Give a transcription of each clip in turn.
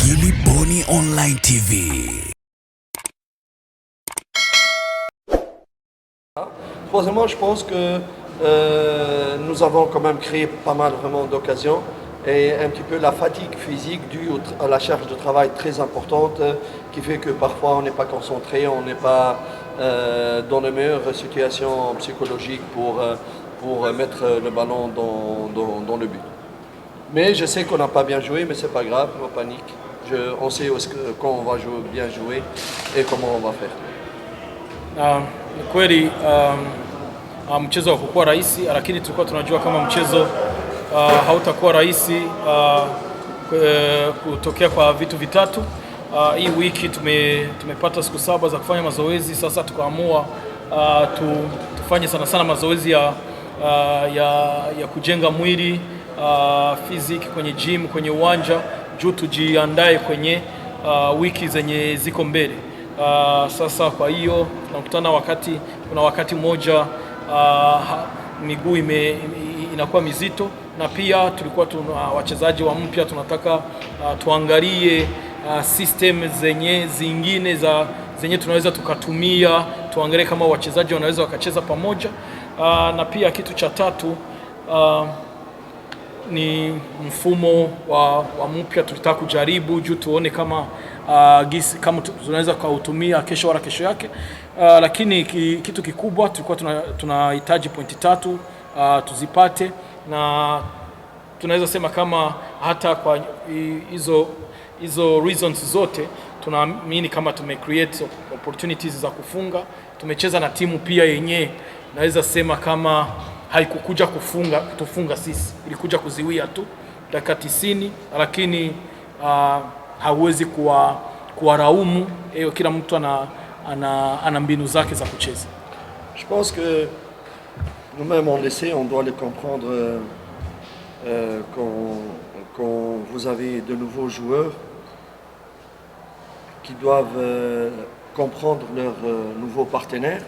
Gilly Bonny Online TV. Troisièmement, je pense que nous avons quand même créé pas mal vraiment d'occasions et un petit peu la fatigue physique due à la charge de travail très importante qui fait que parfois on n'est pas concentré, on n'est pas dans les meilleures situations psychologiques pour mettre le ballon dans le but. Mais je sais qu'on n'a pas bien joué, mais c'est pas grave, pas panique. On sait quand on va bien jouer et comment on va faire. Ni kweli mchezo haukuwa rahisi, lakini tulikuwa tunajua kama mchezo hautakuwa rahisi kutokea kwa vitu vitatu. Hii wiki tumepata siku 7 za kufanya mazoezi. Sasa tukaamua tufanye sana mazoezi ya kujenga mwili physique kwenye gym, kwenye uwanja juu tujiandae kwenye wiki zenye ziko mbele. Sasa kwa hiyo tunakutana kuna wakati mmoja miguu inakuwa mizito, na pia tulikuwa tuna wachezaji wa mpya, tunataka tuangalie system zingine zenye tunaweza tukatumia, tuangalie kama wachezaji wanaweza wakacheza pamoja. Na pia kitu cha tatu ni mfumo wa mpya tulitaka kujaribu juu tuone kama kama tunaweza kuutumia kesho wala kesho yake. Lakini kitu kikubwa tulikuwa tunahitaji pointi 3 tuzipate, na tunaweza sema kama hata kwa hizo reasons zote tunaamini kama create opportunities za kufunga. Tumecheza na timu pia yenyewe naweza sema kama haikukuja kutufunga sisi, ilikuja kuziwia tu dakika 90, lakini hauwezi kuwaraumu. Kila mtu ana mbinu zake za kucheza. Je pense que nous-mêmes on essaie, on doit le comprendre quand vous avez de nouveaux joueurs qui doivent comprendre leurs nouveaux partenaires.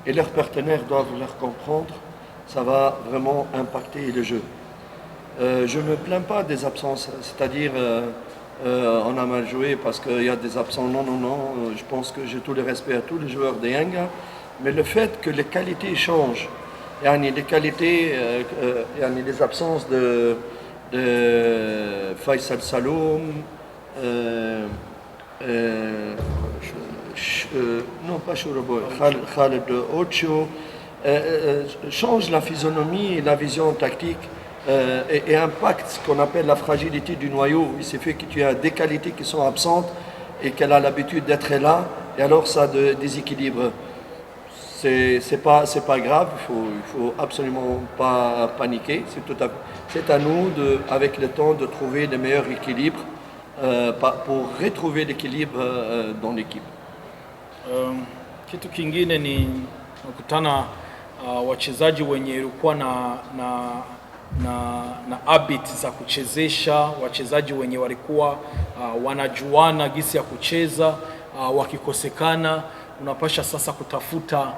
Et leurs partenaires doivent leur comprendre, ça va vraiment impacter le jeu. Je ne me plains pas des absences, c'est-à-dire on a mal joué parce qu'il y a des absents. Non, je pense que j'ai tout le respect à tous les joueurs de Yanga, mais le fait que les qualités changent, les qualités, les absences de Faisal Saloum, non pas Chourobo, Khaled Ocho, change la physionomie et la vision tactique et impacte ce qu'on appelle la fragilité du noyau. Il s'est fait que tu as des qualités qui sont absentes et qu'elle a l'habitude d'être là, et alors ça déséquilibre. C'est pas grave, il faut absolument pas paniquer. C'est à nous, avec le temps, de trouver le meilleur équilibre pour retrouver l'équilibre dans l'équipe. Kitu kingine ni kukutana wachezaji wenye ilikuwa na habit za kuchezesha, wachezaji wenye walikuwa wanajuana gisi ya kucheza. Wakikosekana unapasha sasa kutafuta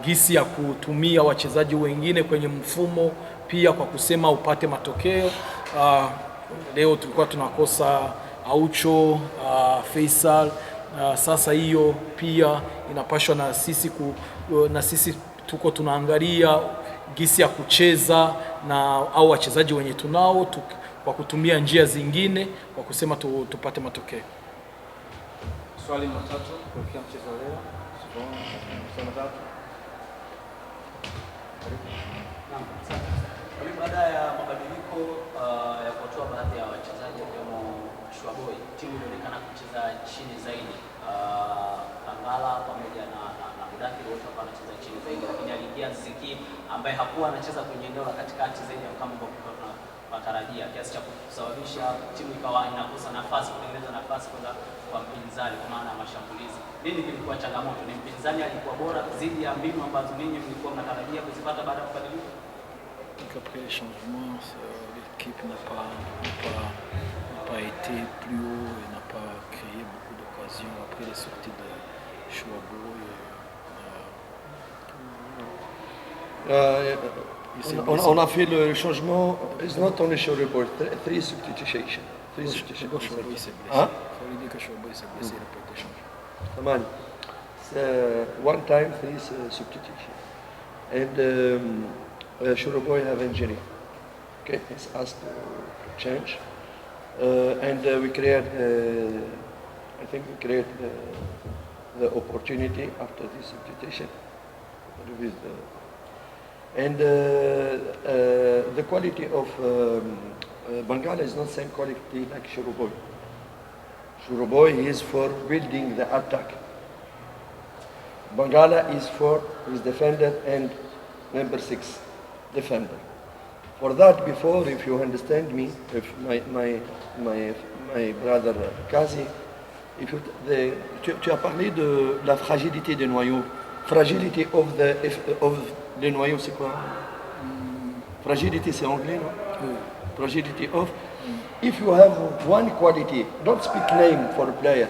gisi ya kutumia wachezaji wengine kwenye mfumo pia, kwa kusema upate matokeo. Leo tulikuwa tunakosa Aucho, Faisal. Sasa hiyo pia inapashwa na sisi tuko tunaangalia gisi ya kucheza au wachezaji wenye tunao kwa kutumia njia zingine kwa kusema tupate matokeo. Swali matatu kwa mchezo leo. Baada ya mabadiliko ya kutoa baadhi ya wachezaji kama Shwaboy, timu ilionekana kucheza chini zaidi. Kangala pamoja na Mudaki wote wakawa wanacheza chini zaidi, lakini aliingia Ziki ambaye hakuwa anacheza kwenye eneo la katikati zaidi ya kama tunatarajia, kiasi cha kusababisha timu ikawa inakosa nafasi, kutengeneza nafasi kwa mpinzani kwa maana ya mashambulizi. Nini kilikuwa changamoto? Ni mpinzani alikuwa bora zaidi ya mbinu ambazo ninyi mlikuwa mnatarajia kuzipata baada ya kubadilika? Après les changements, l'équipe n'a pas été plus haut et n'a pas créé beaucoup d'occasions après les sorties de Chouabo. On a fait le changement. It's not only show report, 3 substitutions. 3 substitutions. Shoboy s'est blessé. Hein? Faut lui dire que Shoboy s'est blessé, il n'a pas été changé. Tamam. One time 3 substitution. And Shuraboy have injury. Okay, he's asked to change. And we create, I think we create the opportunity after this substitution. With and the quality of Bangala is not the same quality like Shuraboy. Shuraboy is for building the attack. Bangala is for his defender and number 6 defender. For that, before, if you understand me, if my brother Kazi, if you, tu as parlé de la fragilité des noyaux. Fragility of les noyaux, c'est quoi? Fragility, c'est anglais, non? Fragility of. If you have one quality, don't speak name for a player.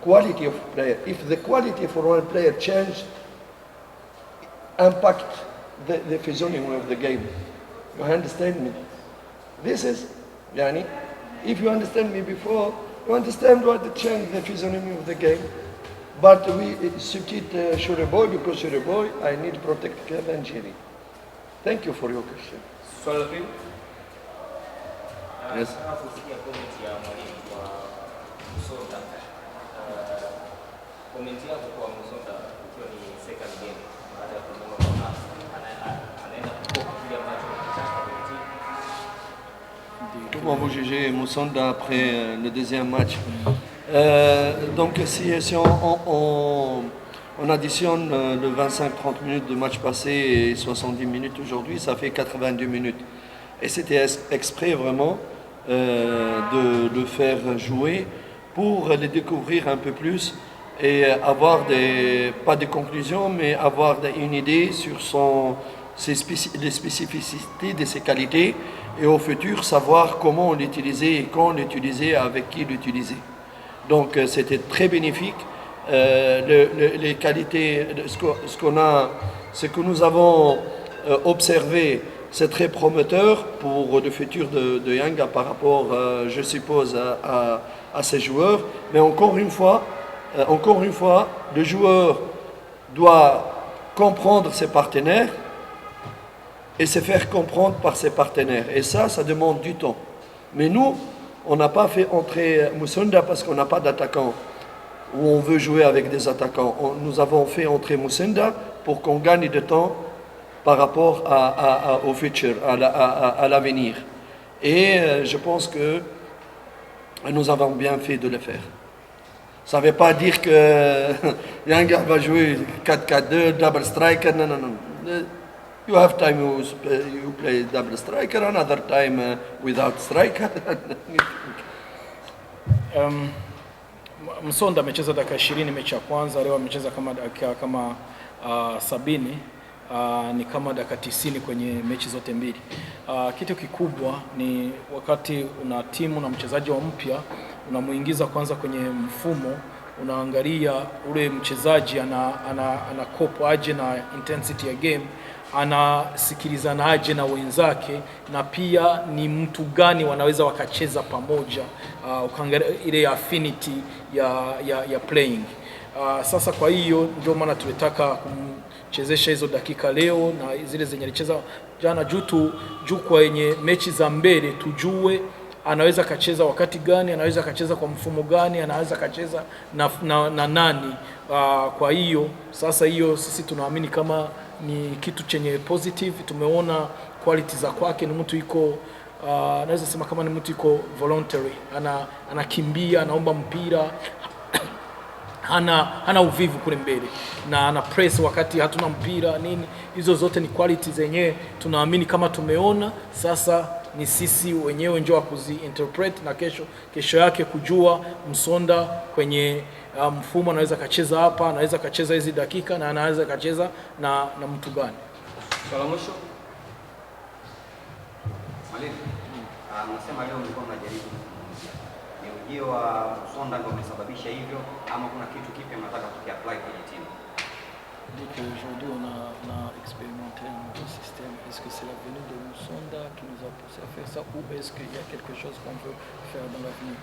Quality of player. If the quality for one player change, impact the physiognomy of the game. You understand me? This is, Yani, if you understand me before, you understand what change the physiognomy of the game. But we substitute Shuraboy because Shuraboy, I need to protect Kev and Jerry. Thank you for your question. Swali la pili. Yes. Nataka kusikia comment ya mwalimu kwa Musonda. Comment yako kwa Musonda ukiwa ni second game baada ya kumwona kwa anaenda kwa kile ambacho anataka kwenye timu. Comment vous jugez Musonda après le deuxième match? Donc si on additionne le 25-30 minutes de match passé et 70 minutes aujourd'hui, ça fait 82 minutes. Et c'était exprès vraiment de le faire jouer pour les découvrir un peu plus et avoir pas des conclusions, mais avoir une idée sur les spécificités de ses qualités et au futur savoir comment l'utiliser et quand l'utiliser, avec qui l'utiliser. Donc c'était très bénéfique. Les qualités, ce que nous avons observé, c'est très prometteur pour le futur de Yanga par rapport, je suppose, à ces joueurs. Mais encore une fois, le joueur doit comprendre ses partenaires et se faire comprendre par ses partenaires. Et ça demande du temps. Mais nous, on n'a pas fait entrer Musonda parce qu'on n'a pas d'attaquant, où on veut jouer avec des attaquants. Nous avons fait entrer Musonda pour qu'on gagne de temps par rapport au futur, à l'avenir. Et je pense que nous avons bien fait de le faire. Ça ne veut pas dire que Yanga va jouer 4-4-2, double striker, non. You have time you play double striker, another time without striker. Musonda amecheza dakika 20 mechi ya kwanza, leo amecheza kama dakika 70, ni kama dakika 90 kwenye mechi zote mbili. Kitu kikubwa ni wakati una timu na mchezaji wa mpya, unamuingiza kwanza kwenye mfumo, unaangalia ule mchezaji ana cope aje na intensity ya game, anasikilizana aje na wenzake, na pia ni mtu gani wanaweza wakacheza pamoja, ukaangalia ile affinity ya playing. Sasa kwa hiyo ndio maana tulitaka kumchezesha hizo dakika leo na zile zenye alicheza jana, juu kwa yenye mechi za mbele tujue anaweza kacheza wakati gani, anaweza kacheza kwa mfumo gani, anaweza kacheza na nani. Kwa hiyo sasa hiyo sisi tunaamini kama ni kitu chenye positive. Tumeona quality za kwake, ni mtu iko naweza sema kama ni mtu iko voluntary, anakimbia, anaomba mpira, hana uvivu kule mbele, na ana press wakati hatuna mpira nini. Hizo zote ni quality zenyewe tunaamini kama tumeona. Sasa ni sisi wenyewe njoo kuzi-interpret na kesho yake kujua Musonda kwenye mfumo anaweza kacheza hapa, anaweza kacheza hizi dakika, na anaweza kacheza na mtu gani. Swala mwisho. Mwalimu, mnasema leo mlikuwa mnajaribu ni ujio wa Musonda ndio umesababisha hivyo, ama kuna kitu kipya mnataka tukiapply kwenye timu? Dès qu'aujourd'hui on a expérimenté un nouveau système, est-ce que c'est la venue de Musonda qui nous a poussé à faire ça ou est-ce qu'il y a quelque chose qu'on veut faire dans l'avenir?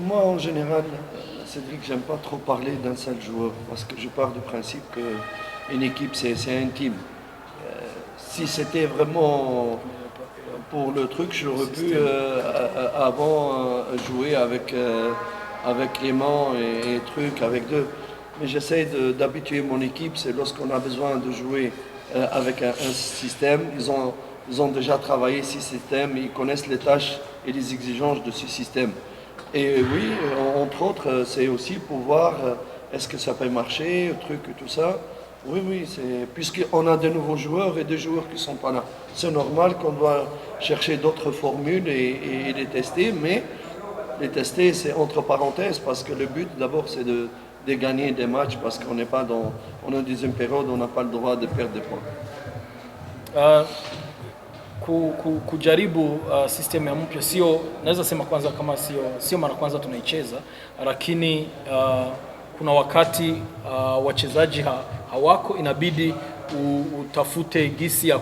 Moi en général, Cédric, j'aime pas trop parler d'un seul joueur parce que je pars du principe qu'une équipe c'est un team. Si c'était vraiment pour le truc, j'aurais pu avant jouer avec Clément et trucs, avec deux. Mais j'essaie d'habituer mon équipe, c'est lorsqu'on a besoin de jouer avec un système. Ils ont déjà travaillé ce système, ils connaissent les tâches et les exigences de ce système. Et oui, entre autres, c'est aussi pour voir est-ce que ça peut marcher, truc et tout ça. Oui, puisqu'on a de nouveaux joueurs et des joueurs qui ne sont pas là. C'est normal qu'on doit chercher d'autres formules et les tester, mais les tester, c'est entre parenthèses, parce que le but, d'abord, c'est de gagner des matchs, parce qu'on n'est pas dans... On a des périodes où on n'a pas le droit de perdre des points. Kujaribu system ya mpya sio, naweza sema kwanza kama sio mara kwanza tunaicheza, lakini kuna wakati wachezaji hawako, inabidi utafute gisi ya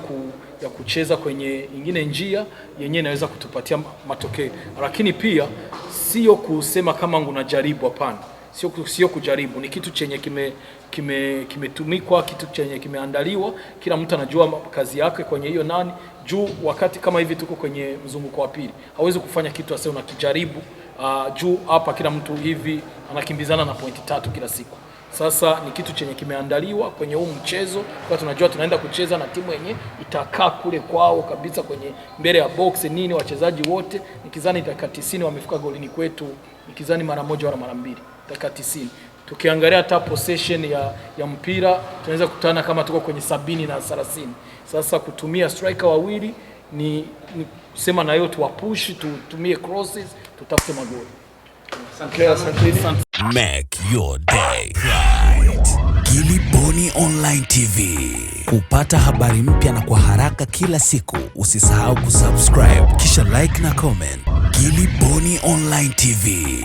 kucheza kwenye ingine njia yenyewe inaweza kutupatia matokeo. Lakini pia sio kusema kama unajaribu, hapana. Sio kujaribu, ni kitu chenye kimetumikwa, kitu chenye kimeandaliwa, kila mtu anajua kazi yake kwenye hiyo nani. Juu wakati kama hivi tuko kwenye mzunguko wa pili, hawezi kufanya kitu ase unakijaribu. Juu hapa kila mtu hivi anakimbizana na pointi 3 kila siku. Sasa ni kitu chenye kimeandaliwa kwenye huu mchezo, kwa tunajua tunaenda kucheza na timu yenye itakaa kule kwao kabisa kwenye mbele ya box nini, wachezaji wote nikizani dakika 90 wamefika golini kwetu, nikizani mara moja wala mara mbili dakika 90. Tukiangalia hata possession ya mpira tunaweza kutana kama tuko kwenye 70 na 30. Sasa kutumia striker wawili ni kusema na hiyo tuwapush, tutumie crosses, tutafute magoli. Asante. Make your day right. Gilly Bonny Online TV. Kupata habari mpya na kwa haraka kila siku, usisahau kusubscribe kisha like na comment. Gilly Bonny Online TV.